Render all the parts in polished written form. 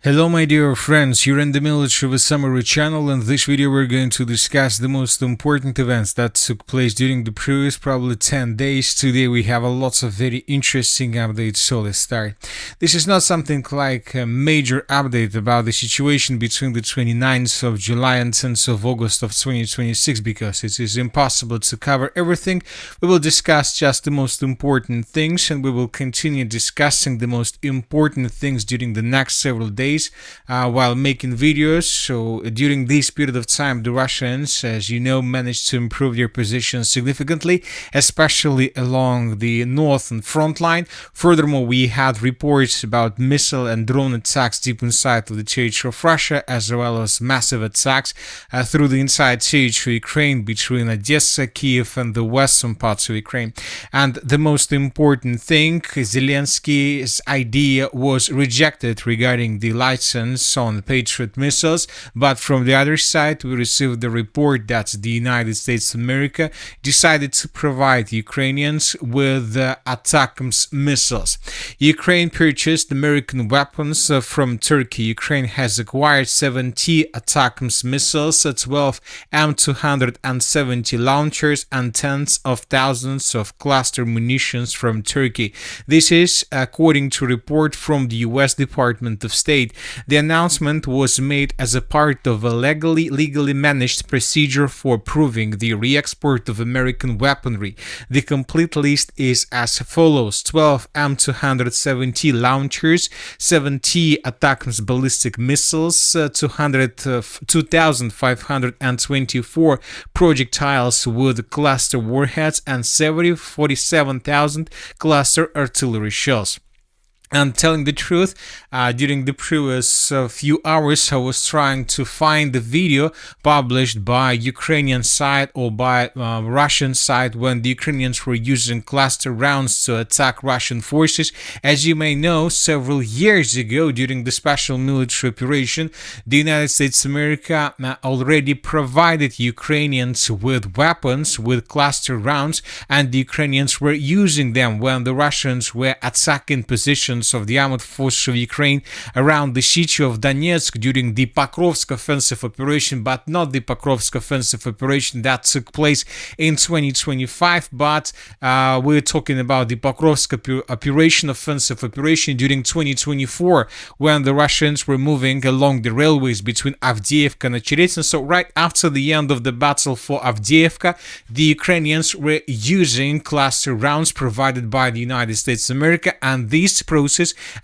Hello my dear friends, you're in the military with summary channel. In this video we're going to discuss the most important events that took place during the previous probably 10 days. Today we have lots of very interesting updates, so let's start. This is not something like a major update about the situation between the 29th of July and 10th of August of 2026 because it is impossible to cover everything. We will discuss just the most important things and we will continue discussing the most important things during the next several days while making videos. So during this period of time the Russians, as you know, managed to improve their position significantly, especially along the northern front line. Furthermore, we had reports about missile and drone attacks deep inside of the territory of Russia, as well as massive attacks through the inside territory of Ukraine between Odessa, Kiev and the western parts of Ukraine. And the most important thing, Zelensky's idea was rejected regarding the license on Patriot missiles, but from the other side we received the report that the United States of America decided to provide Ukrainians with ATACMS missiles. Ukraine purchased American weapons from Turkey. Ukraine has acquired 70 ATACMS missiles, 12 M270 launchers and tens of thousands of cluster munitions from Turkey. This is according to a report from the US Department of State. The announcement was made as a part of a legally managed procedure for approving the re-export of American weaponry. The complete list is as follows: 12 M270 launchers, 70 ATACMS ballistic missiles, 2,524 projectiles with cluster warheads, and 47,000 cluster artillery shells. And telling the truth, during the previous few hours I was trying to find the video published by Ukrainian side or by Russian side when the Ukrainians were using cluster rounds to attack Russian forces. As you may know, several years ago during the special military operation, the United States of America already provided Ukrainians with weapons, with cluster rounds, and the Ukrainians were using them when the Russians were attacking positions of the armed forces of Ukraine around the city of Donetsk during the Pokrovsk offensive operation, but not the Pokrovsk offensive operation that took place in 2025, but we're talking about the Pokrovsk offensive operation during 2024 when the Russians were moving along the railways between Avdiivka and Chervone. So right after the end of the battle for Avdiivka, the Ukrainians were using cluster rounds provided by the United States of America, and this process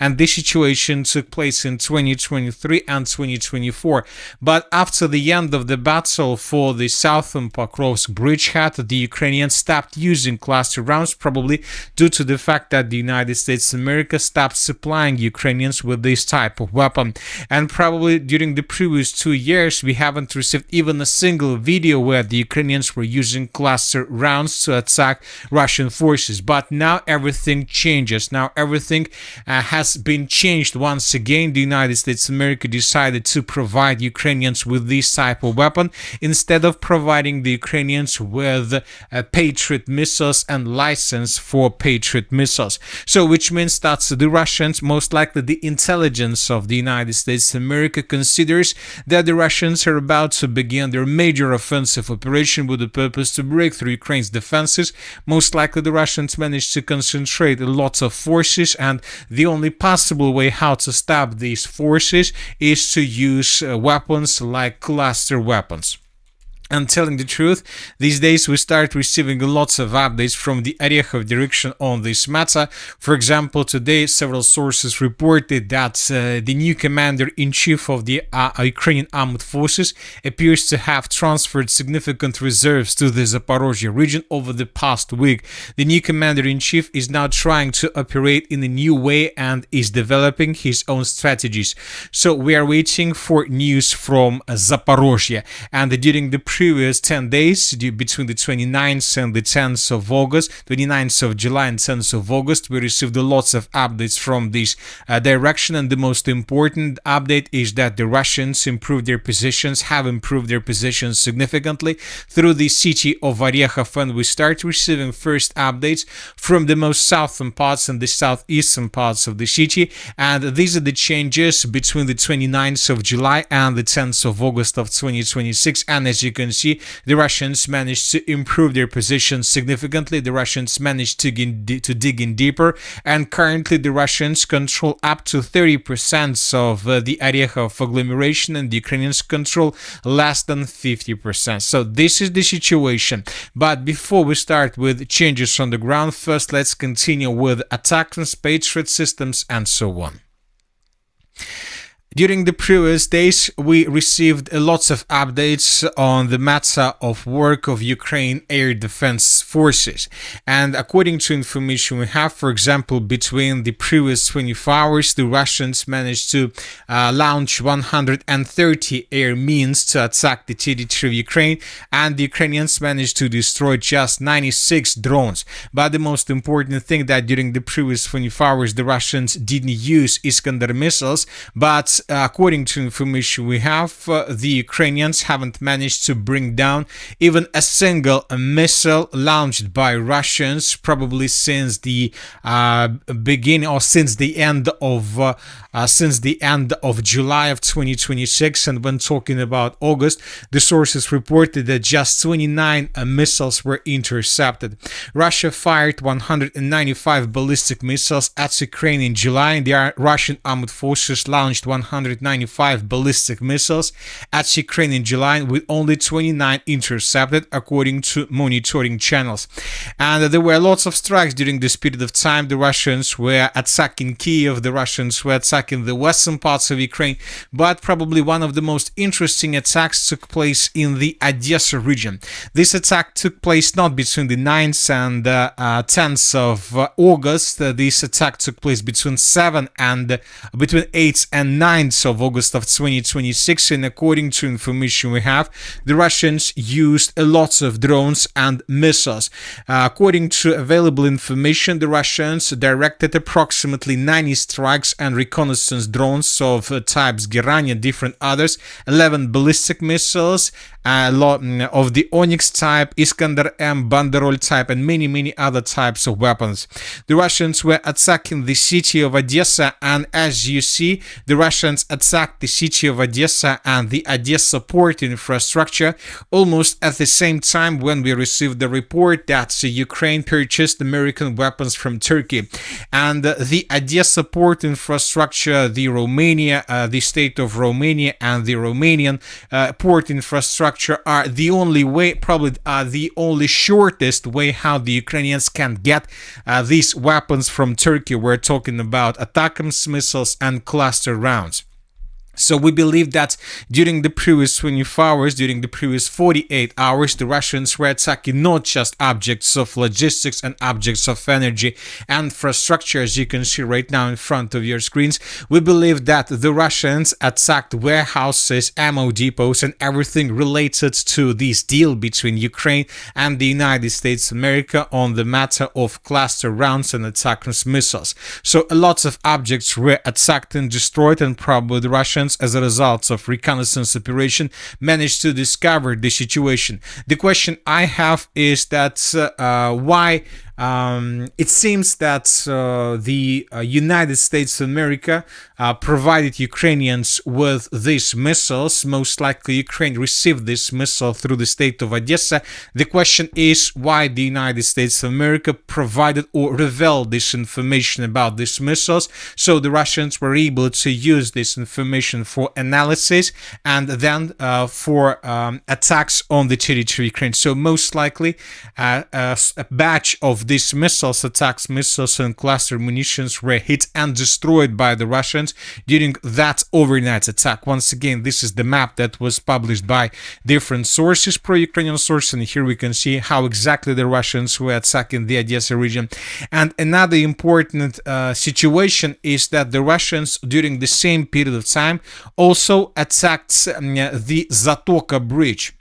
and this situation took place in 2023 and 2024. But after the end of the battle for the southern Pokrovsk bridgehead, the Ukrainians stopped using cluster rounds, probably due to the fact that the United States of America stopped supplying Ukrainians with this type of weapon. And probably during the previous 2 years we haven't received even a single video where the Ukrainians were using cluster rounds to attack Russian forces. But now everything changes. Now everything has been changed once again. The United States of America decided to provide Ukrainians with this type of weapon instead of providing the Ukrainians with Patriot missiles and license for Patriot missiles. So which means that the Russians, most likely the intelligence of the United States of America, considers that the Russians are about to begin their major offensive operation with the purpose to break through Ukraine's defenses. Most likely the Russians managed to concentrate lots of forces, and the only possible way how to stop these forces is to use weapons like cluster weapons. And telling the truth, these days we start receiving lots of updates from the Orikhiv direction on this matter. For example, today several sources reported that the new commander-in-chief of the Ukrainian armed forces appears to have transferred significant reserves to the Zaporizhzhia region over the past week. The new commander-in-chief is now trying to operate in a new way and is developing his own strategies. So we are waiting for news from Zaporizhzhia. And during the previous 10 days, between the 29th and the 10th of August, 29th of July and 10th of August, we received lots of updates from this direction, and the most important update is that the Russians improved their positions, have improved their positions significantly through the city of Orikhiv, and we start receiving first updates from the most southern parts and the southeastern parts of the city, and these are the changes between the 29th of July and the 10th of August of 2026. And as you can see, the Russians managed to improve their positions significantly. The Russians managed to dig in deeper, and currently the Russians control up to 30% of the Orikhiv agglomeration, and the Ukrainians control less than 50%. So this is the situation. But before we start with changes on the ground, first let's continue with ATACMS, Patriot systems, and so on. During the previous days, we received lots of updates on the matter of work of Ukraine air defense forces. And according to information we have, for example, between the previous 24 hours, the Russians managed to launch 130 air means to attack the territory of Ukraine, and the Ukrainians managed to destroy just 96 drones. But the most important thing that during the previous 24 hours, the Russians didn't use Iskander missiles, but according to information we have, the Ukrainians haven't managed to bring down even a single missile launched by Russians, probably since the beginning or since the end of July of 2026. And when talking about August, the sources reported that just 29 missiles were intercepted. Russia fired 195 ballistic missiles at Ukraine in July, and the Russian armed forces launched 195 ballistic missiles at Ukraine in July, with only 29 intercepted, according to monitoring channels. And there were lots of strikes during this period of time. The Russians were attacking Kiev, the Russians were attacking the western parts of Ukraine, but probably one of the most interesting attacks took place in the Odessa region. This attack took place not between the 9th and 10th of August. This attack took place between 8th and 9th of August of 2026, and according to information we have, the Russians used lots of drones and missiles. According to available information, the Russians directed approximately 90 strikes and reconnaissance drones of types Gerania and different others, 11 ballistic missiles of the Onyx type, Iskander M, Banderol type, and many other types of weapons. The Russians were attacking the city of Odessa, and as you see, the Russians attacked the city of Odessa and the Odessa port infrastructure almost at the same time when we received the report that Ukraine purchased American weapons from Turkey. And the Odessa port infrastructure, the state of Romania and the Romanian port infrastructure are the only way, probably the only shortest way how the Ukrainians can get these weapons from Turkey. We're talking about ATACMS missiles and cluster rounds. So we believe that during the previous 24 hours, during the previous 48 hours, the Russians were attacking not just objects of logistics and objects of energy and infrastructure, as you can see right now in front of your screens. We believe that the Russians attacked warehouses, ammo depots, and everything related to this deal between Ukraine and the United States of America on the matter of cluster rounds and ATACMS missiles. So lots of objects were attacked and destroyed, and probably the Russians, as a result of reconnaissance operation, managed to discover the situation. The question I have is that why it seems that the United States of America provided Ukrainians with these missiles. Most likely Ukraine received this missile through the state of Odessa. The question is why the United States of America provided or revealed this information about these missiles, so the Russians were able to use this information for analysis and then for attacks on the territory of Ukraine. So most likely a batch of these missiles, ATACMS missiles and cluster munitions, were hit and destroyed by the Russians during that overnight attack. Once again, this is the map that was published by different sources, pro-Ukrainian sources, and here we can see how exactly the Russians were attacking the Odessa region. And another important situation is that the Russians, during the same period of time, also attacked the Zatoka bridge.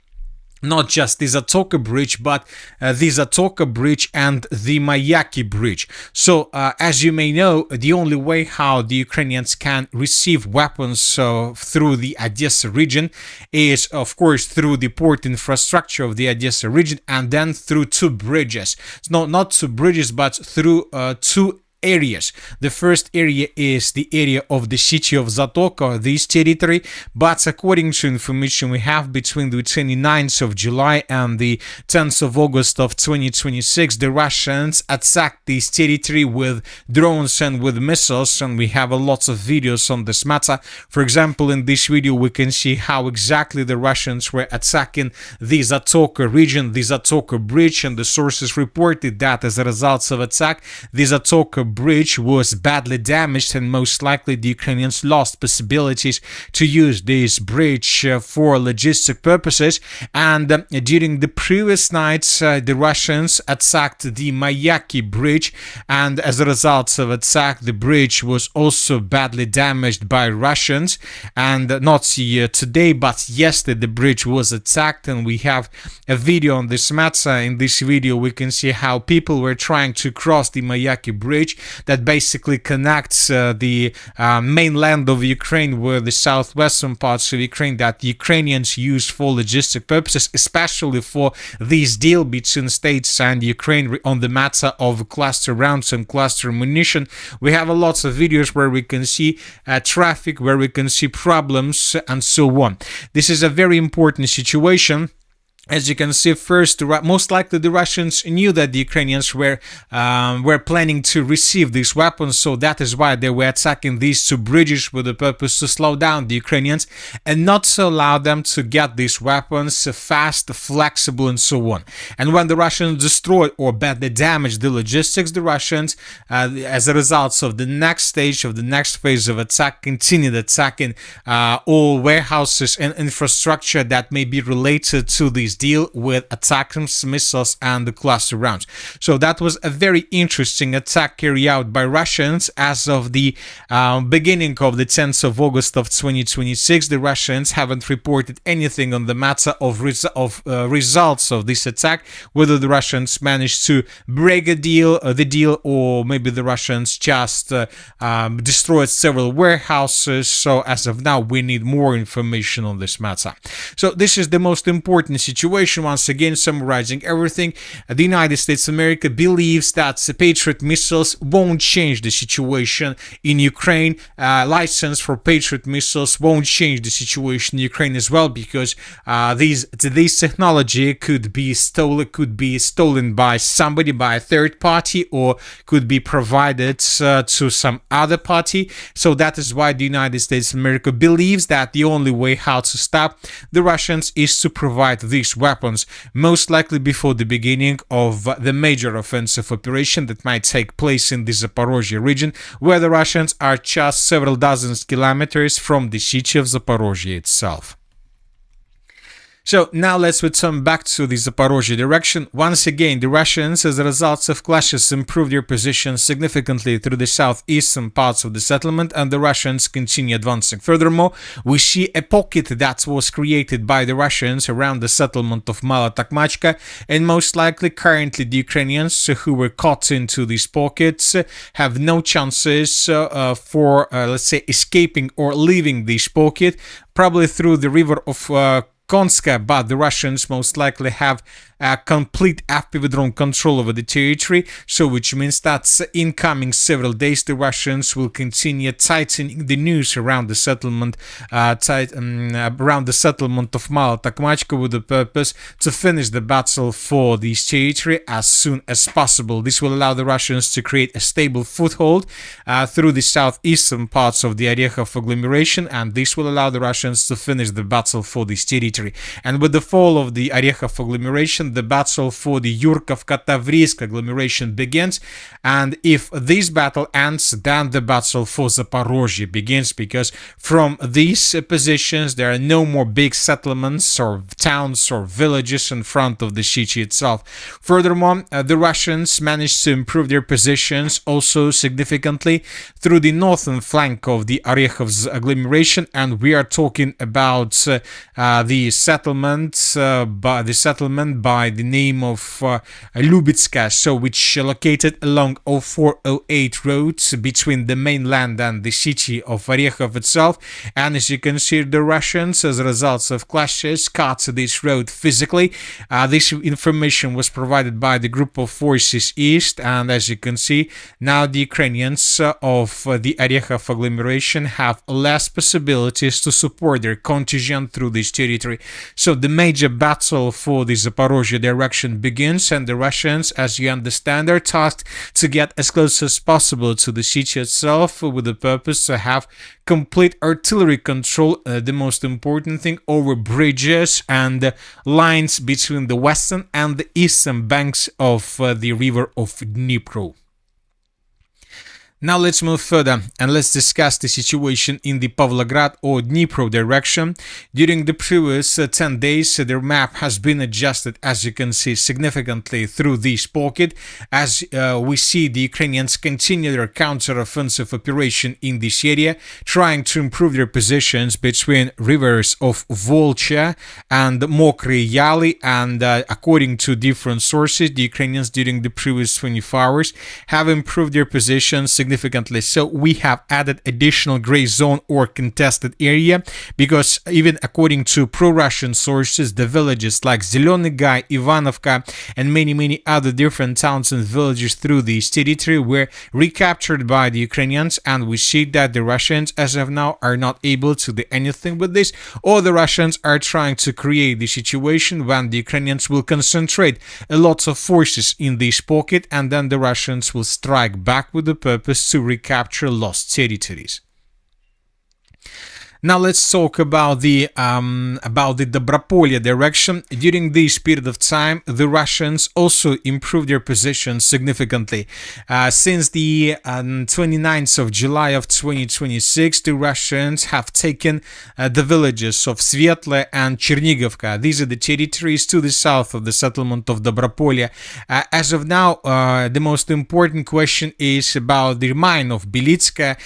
not just the Zatoka bridge, but the Zatoka bridge and the Mayaky bridge. So, as you may know, the only way how the Ukrainians can receive weapons through the Odessa region is, of course, through the port infrastructure of the Odessa region, and then through two bridges. No, not two bridges, but through two areas. The first area is the area of the city of Zatoka, this territory, but according to information we have, between the 29th of July and the 10th of August of 2026, the Russians attacked this territory with drones and with missiles, and we have lots of videos on this matter. For example, in this video we can see how exactly the Russians were attacking the Zatoka region, the Zatoka bridge, and the sources reported that as a result of attack, the Zatoka bridge was badly damaged, and most likely the Ukrainians lost possibilities to use this bridge for logistic purposes. And during the previous nights, the Russians attacked the Mayaky bridge, and as a result of attack, the bridge was also badly damaged by Russians. And not today, but yesterday, the bridge was attacked, and we have a video on this matter. In this video, we can see how people were trying to cross the Mayaky bridge that basically connects the mainland of Ukraine with the southwestern parts of Ukraine, that the Ukrainians use for logistic purposes, especially for this deal between states and Ukraine on the matter of cluster rounds and cluster munition. We have lots of videos where we can see traffic, where we can see problems, and so on. This is a very important situation. As you can see, first, most likely the Russians knew that the Ukrainians were planning to receive these weapons, so that is why they were attacking these two bridges with the purpose to slow down the Ukrainians and not to allow them to get these weapons fast, flexible, and so on. And when the Russians destroyed or badly damaged the logistics, the Russians, as a result of the next stage of the next phase of attack, continued attacking all warehouses and infrastructure that may be related to these deal with ATACMS, missiles, and the cluster rounds. So that was a very interesting attack carried out by Russians. As of the beginning of the 10th of August of 2026, the Russians haven't reported anything on the matter of results of this attack, whether the Russians managed to break the deal, or maybe the Russians just destroyed several warehouses. So as of now, we need more information on this matter. So this is the most important situation. Once again, summarizing everything, the United States of America believes that the Patriot missiles won't change the situation in Ukraine. License for Patriot missiles won't change the situation in Ukraine as well, because this technology could be stolen by somebody, by a third party, or could be provided to some other party. So that is why the United States of America believes that the only way how to stop the Russians is to provide these weapons, most likely before the beginning of the major offensive operation that might take place in the Zaporizhzhia region, where the Russians are just several dozens kilometers from the city of Zaporizhzhia itself. So now let's return back to the Zaporizhzhia direction. Once again, the Russians, as a result of clashes, improved their position significantly through the southeastern parts of the settlement, and the Russians continue advancing. Furthermore, we see a pocket that was created by the Russians around the settlement of Tokmachka, and most likely currently the Ukrainians who were caught into these pockets have no chances for, let's say, escaping or leaving this pocket, probably through the river of Konska, but the Russians most likely have complete FPV drone control over the territory, so which means that in coming several days the Russians will continue tightening the noose around the settlement, around the settlement of Tokmachka, with the purpose to finish the battle for this territory as soon as possible. This will allow the Russians to create a stable foothold through the southeastern parts of the Orikhiv agglomeration, and this will allow the Russians to finish the battle for this territory. And with the fall of the Orikhiv agglomeration, the battle for the Yurkovka-Tavriisk agglomeration begins, and if this battle ends, then the battle for Zaporizhzhia begins, because from these positions there are no more big settlements or towns or villages in front of the city itself. Furthermore, the Russians managed to improve their positions also significantly through the northern flank of the Orikhiv's agglomeration, and we are talking about the the settlement by the name of Liubytske, so which located along 0408 roads between the mainland and the city of Orikhiv itself. And as you can see, the Russians, as a result of clashes, cut this road physically. This information was provided by the group of forces east, and as you can see, now the Ukrainians of the Orikhiv agglomeration have less possibilities to support their contingent through this territory. So the major battle for the Zaporizhzhia direction begins, and the Russians, as you understand, are tasked to get as close as possible to the city itself with the purpose to have complete artillery control, the most important thing, over bridges and lines between the western and the eastern banks of the river of Dnipro. Now let's move further and let's discuss the situation in the Pavlograd or Dnipro direction. During the previous 10 days, the map has been adjusted, as you can see, significantly through this pocket. As we see, the Ukrainians continue their counteroffensive operation in this area, trying to improve their positions between rivers of Volcha and Mokry Yali, and according to different sources, the Ukrainians during the previous 24 hours have improved their positions significantly. So we have added additional gray zone or contested area, because even according to pro-Russian sources, the villages like Zeleny Gai, Ivanovka, and many other different towns and villages through this territory were recaptured by the Ukrainians, and we see that the Russians as of now are not able to do anything with this, or the Russians are trying to create the situation when the Ukrainians will concentrate a lot of forces in this pocket, and then the Russians will strike back with the purpose to recapture lost territories. Now let's talk about the Dobropillia direction. During this period of time, the Russians also improved their position significantly. Since the 29th of July of 2026, the Russians have taken the villages of Svetly and Chernihivka. These are the territories to the south of the settlement of Dobropillia. As of now, the most important question is about the mine of Bilitska.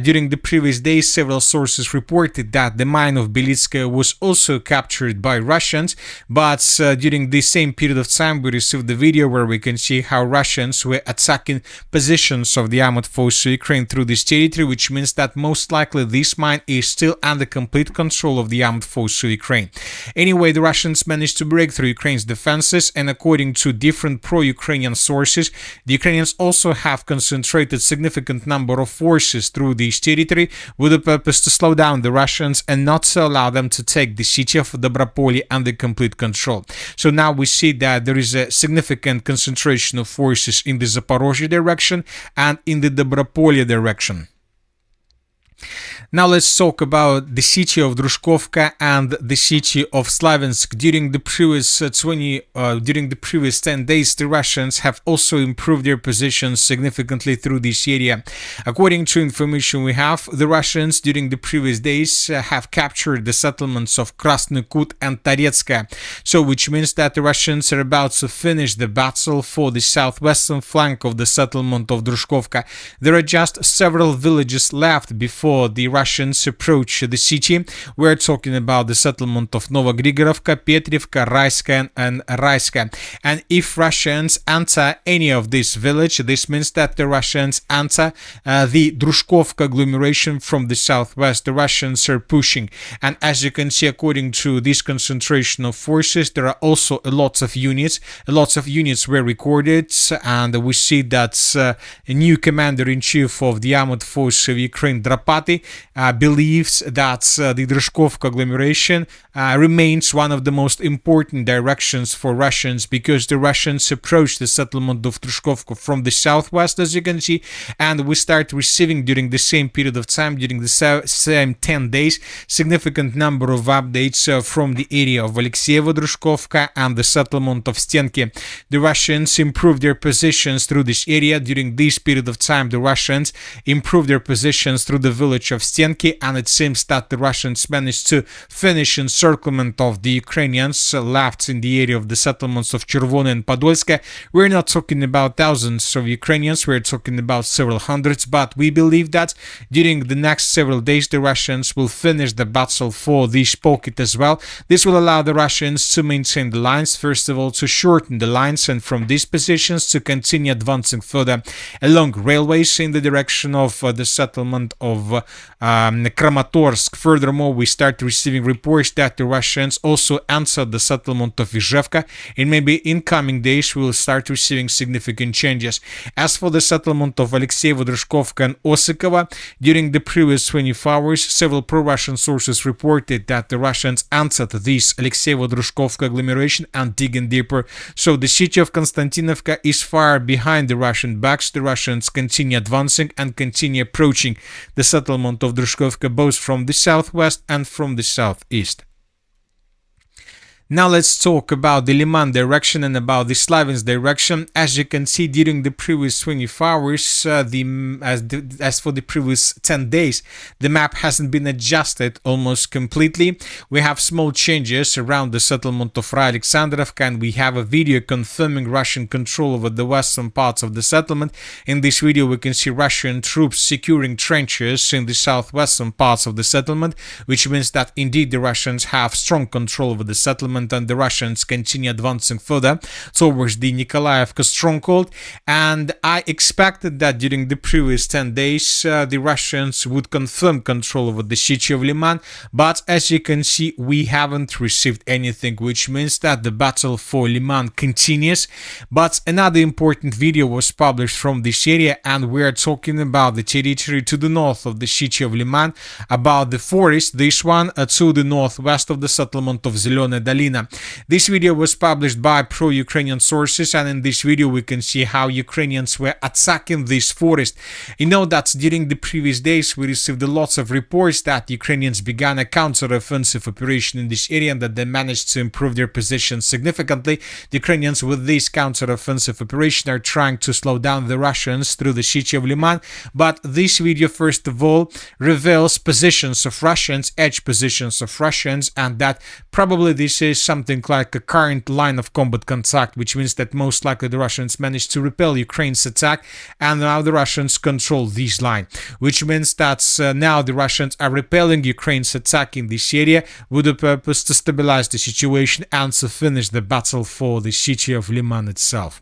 During the previous days, several sources reported that the mine of Bilitska was also captured by Russians, but during the same period of time we received the video where we can see how Russians were attacking positions of the armed forces of Ukraine through this territory, which means that most likely this mine is still under complete control of the armed forces of Ukraine. Anyway, the Russians managed to break through Ukraine's defenses, and according to different pro-Ukrainian sources, the Ukrainians also have concentrated significant number of forces through this territory with the purpose to slow down the Russians and not to allow them to take the city of Dobropillia under complete control. So now we see that there is a significant concentration of forces in the Zaporizhzhia direction and in the Dobropillia direction. Now let's talk about the city of Druzhkivka and the city of Slaviansk. During the previous 10 days, the Russians have also improved their positions significantly through this area. According to information we have, the Russians during the previous days have captured the settlements of Krasnyi Kut and Toretska, so which means that the Russians are about to finish the battle for the southwestern flank of the settlement of Druzhkivka. There are just several villages left before the Russians approach the city. We're talking about the settlement of Novogrigorovka, Petrivka, Raiska, and Raiska. And if Russians enter any of this village, this means that the Russians enter the Druzhkivka agglomeration from the southwest. The Russians are pushing, and as you can see, according to this concentration of forces, there are also a lot of units. Were recorded, and we see that a new commander-in-chief of the armed forces of Ukraine, Drapati, believes that the Druzhkivka agglomeration remains one of the most important directions for Russians, because the Russians approach the settlement of Druzhkivka from the southwest, as you can see, and we start receiving during the same period of time, during the same 10 days, significant number of updates from the area of Alexeyevo Druzhkivka and the settlement of Stenki. The Russians improved their positions through this area. During this period of time, the Russians improved their positions through the village of Stenki, and it seems that the Russians managed to finish encirclement of the Ukrainians left in the area of the settlements of Chervone and Podilske. We're not talking about thousands of Ukrainians, we're talking about several hundreds, but we believe that during the next several days the Russians will finish the battle for this pocket as well. This will allow the Russians to maintain the lines, first of all to shorten the lines, and from these positions to continue advancing further along railways in the direction of the settlement of Kramatorsk. Furthermore, we start receiving reports that the Russians also entered the settlement of Izhevka, and maybe in coming days we will start receiving significant changes. As for the settlement of Alexeyevo, Druzhkivka and Osikova, during the previous 24 hours, several pro-Russian sources reported that the Russians entered this Alexeyevo, Druzhkivka agglomeration and dig in deeper. So the city of Konstantinovka is far behind the Russian backs. The Russians continue advancing and continue approaching the settlement of Druzhkivka both from the southwest and from the southeast. Now let's talk about the Lyman direction and about the Slavinsk direction. As you can see, during the previous 24 hours, as for the previous 10 days, the map hasn't been adjusted almost completely. We have small changes around the settlement of Alexandrovka, and we have a video confirming Russian control over the western parts of the settlement. In this video, we can see Russian troops securing trenches in the southwestern parts of the settlement, which means that indeed the Russians have strong control over the settlement, and the Russians continue advancing further towards the Nikolaevka stronghold. And I expected that during the previous 10 days the Russians would confirm control over the city of Lyman, but as you can see we haven't received anything, which means that the battle for Lyman continues. But another important video was published from this area, and we are talking about the territory to the north of the city of Lyman, about the forest, this one to the northwest of the settlement of Zelene Dolina. This video was published by pro-Ukrainian sources, and in this video we can see how Ukrainians were attacking this forest. You know that during the previous days we received lots of reports that Ukrainians began a counter-offensive operation in this area and that they managed to improve their position significantly. The Ukrainians with this counter-offensive operation are trying to slow down the Russians through the city of Lyman, but this video first of all reveals positions of Russians, edge positions of Russians, and that probably this is something like a current line of combat contact, which means that most likely the Russians managed to repel Ukraine's attack, and now the Russians control this line, which means that now the Russians are repelling Ukraine's attack in this area with the purpose to stabilize the situation and to finish the battle for the city of Lyman itself.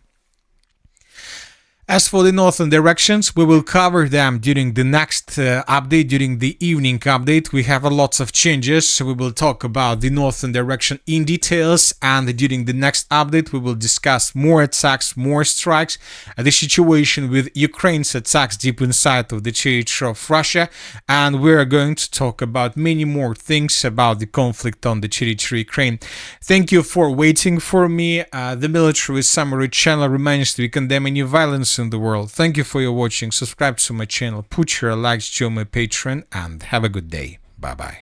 As for the northern directions, we will cover them during the next update, during the evening update. We have lots of changes. We will talk about the northern direction in details, and during the next update we will discuss more attacks, more strikes, the situation with Ukraine's attacks deep inside of the territory of Russia, and we are going to talk about many more things about the conflict on the territory of Ukraine. Thank you for waiting for me. The Military Summary channel remains to condemn any violence in the world. Thank you for your watching. Subscribe to my channel, put your likes, join my Patreon, and have a good day. Bye bye.